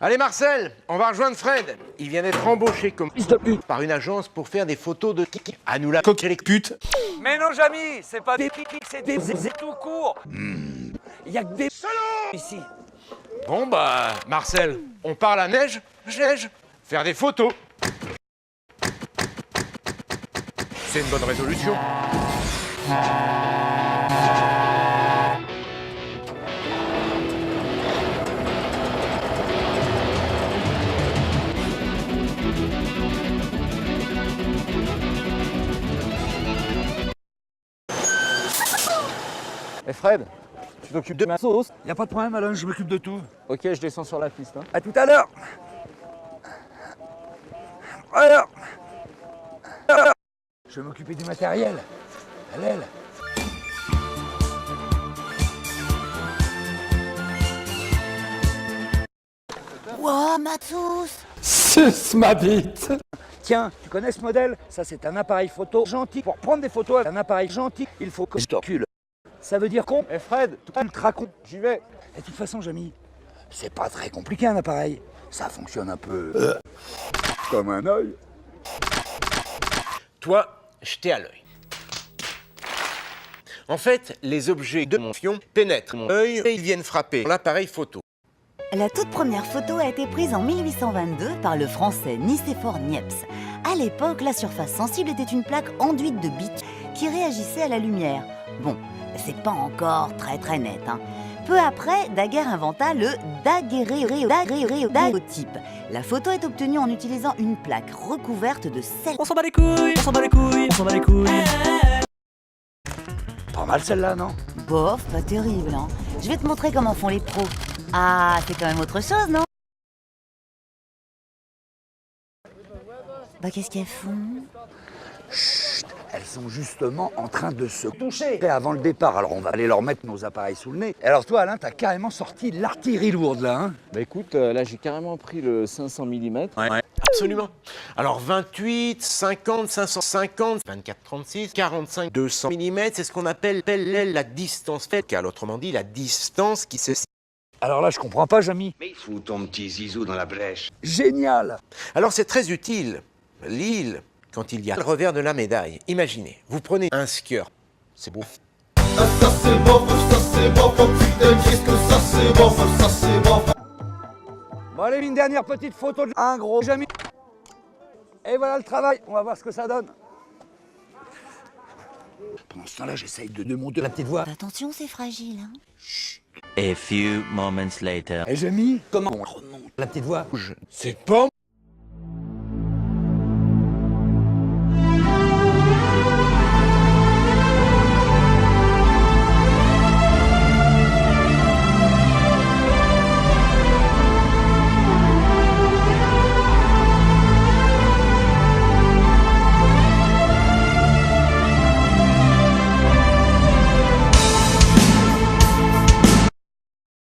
Allez Marcel, on va rejoindre Fred. Il vient d'être embauché comme fils de pute par une agence pour faire des photos de kiki. À nous la coque les putes. Mais non, Jamy, c'est pas des pipi, c'est des tout court. Il y a que des salauds ici. Bon bah, Marcel, on part à la neige, faire des photos. C'est une bonne résolution. Eh Fred, tu t'occupes de ma sauce? Y a pas de problème, Alain, je m'occupe de tout. Ok, je descends sur la piste. Hein. À tout à l'heure. Alors. Je vais m'occuper du matériel. À l'aile. Wow, Matsus! Suce ma bite! Tiens, tu connais ce modèle? Ça, c'est un appareil photo gentil. Pour prendre des photos avec un appareil gentil, il faut que je t'encule. Ça veut dire con? Eh Fred, Ultra con. j'y vais. Et de toute façon, Jamy, c'est pas très compliqué un appareil. Ça fonctionne un peu comme un œil. Toi, jetez à l'œil. En fait, les objets de mon fion pénètrent mon œil et ils viennent frapper l'appareil photo. La toute première photo a été prise en 1822 par le français Nicéphore Niepce. À l'époque, la surface sensible était une plaque enduite de bitume qui réagissait à la lumière. Bon, c'est pas encore très net. Hein. Peu après, Daguerre inventa le daguerréotype. La photo est obtenue en utilisant une plaque recouverte de sel. On s'en bat les couilles, on s'en bat les couilles, on s'en bat les couilles. Pas mal celle-là, non? Bof, pas terrible, hein. Je vais te montrer comment font les pros. Ah, c'est quand même autre chose, non? Bah, qu'est-ce qu'elles font? Chut, elles sont justement en train de se toucher avant le départ. Alors on va aller leur mettre nos appareils sous le nez. Et alors toi, Alain, t'as carrément sorti l'artillerie lourde là, hein? Bah écoute, là j'ai carrément pris le 500 mm. Ouais. Absolument. Alors 28, 50, 550, 24, 36, 45, 200 mm, c'est ce qu'on appelle la distance focale, autrement dit la distance qui se... Alors là, je comprends pas, Jamy. Mais fous ton petit zizou dans la brèche. Génial! Alors c'est très utile, l'île, quand il y a le revers de la médaille. Imaginez, vous prenez un skieur, c'est beau. Bon allez, une dernière petite photo de un gros Jamy. Et voilà le travail, on va voir ce que ça donne. Pendant ce temps-là, j'essaye de monter la petite voix. Attention, c'est fragile, hein. A few moments later. Et Jamy, comment on remonte la petite voix? C'est pas...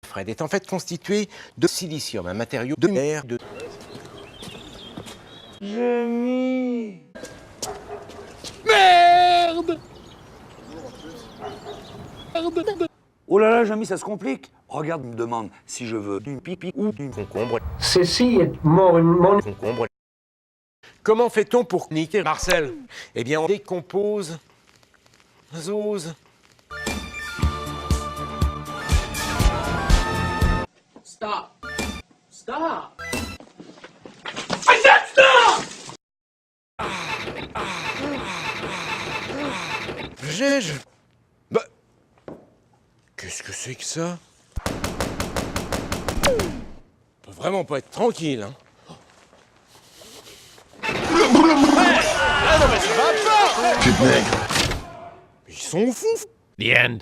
Fred est en fait constitué de silicium, un matériau de mer de... Jamy! Merde! Oh là là, Jamy, ça se complique. Regarde, il me demande si je veux du pipi ou du concombre. Ceci est mon Concombre. Comment fait-on pour niquer Marcel? Eh bien, on décompose... Zose. Stop. Stop. J'ai... Bah... Qu'est-ce que c'est que ça? On peut vraiment pas être tranquille, hein. Ah non mais ça va pas! Ils sont fous! The end.